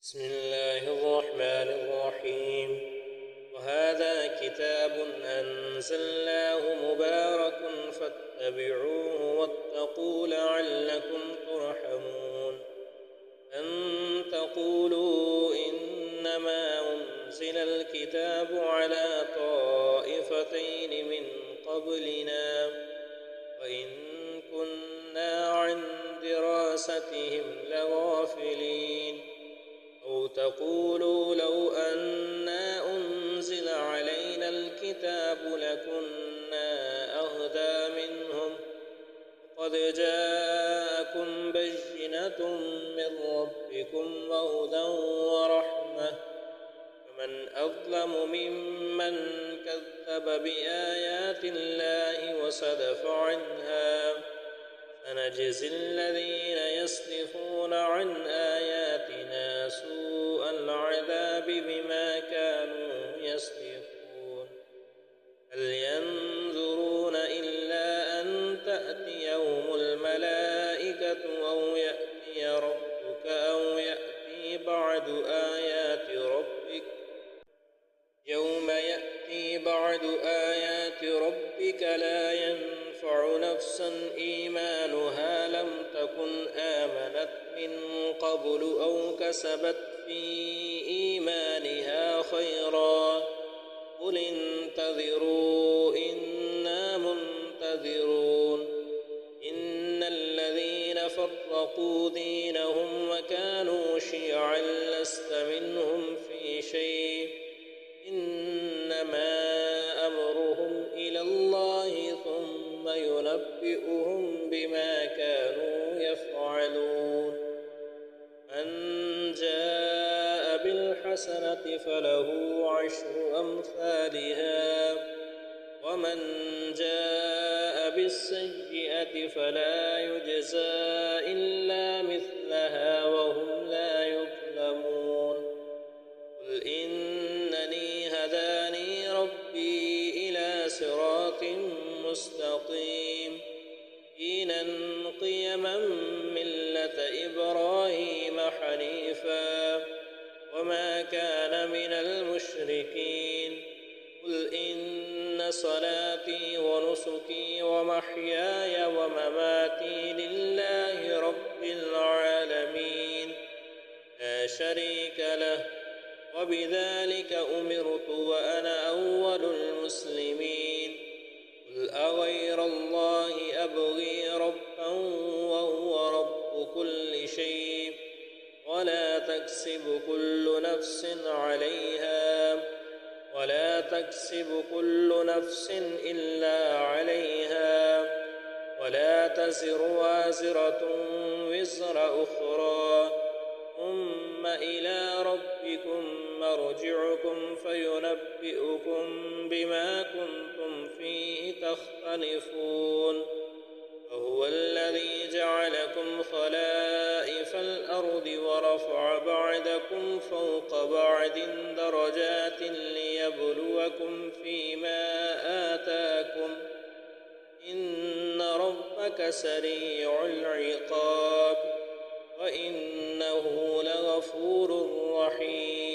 بسم الله الرحمن الرحيم وهذا كتاب أنزلناه مبارك فاتبعوه واتقوا لعلكم ترحمون أن تقولوا إنما أنزل الكتاب على طائفتين من قبلنا وإن كنا عن دراستهم لغافلين أو تقولوا لو أنا أنزل علينا الكتاب لكنا أهدى منهم قد جاءكم بينة من ربكم وهدى ورحمة فمن أظلم ممن كذب بآيات الله وصدف عنها سنجزي الذين يصدفون عن آياتنا سوء العذاب بما كانوا يصدفون هل ينظرون إلا أن تأتيهم الملائكة أو يأتي ربك أو يأتي بعد آيات ربك يوم يأتي بعد آيات ربك لا ينفع نفسا إيمانها لم تكن آمنت من قبل أو كسبت في إيمانها خيرا قل انتظروا إنا منتظرون إن الذين فرقوا دينهم وكانوا شيعا لست منهم في شيء إنما أمرهم إلى الله ثم ينبئهم بما كانوا يفعلون من جاء بالحسنة فله عشر أمثالها ومن جاء بالسيئة فلا يجزى إلا مثلها وهم لا يظلمون قل إنني هداني ربي إلى صراط مستقيم دينا قيما ملة إبراهيم حنيفا وما كان من المشركين قل إن صلاتي ونسكي ومحياي ومماتي لله رب العالمين لا شريك له وبذلك أمرت وأنا أول المسلمين قل أغير الله أبغي ربا وهو رب كل شيء ولا تكسب كل نفس إلا عليها ولا تزر وازرة وزر أخرى ثم إلى ربكم مرجعكم فينبئكم بما كنتم فيه تختلفون وهو الذي جعلكم خلائف الأرض ورفع بعضكم فوق بعض درجات ليبلوكم فيما آتاكم إن ربك سريع العقاب وإنه لغفور رحيم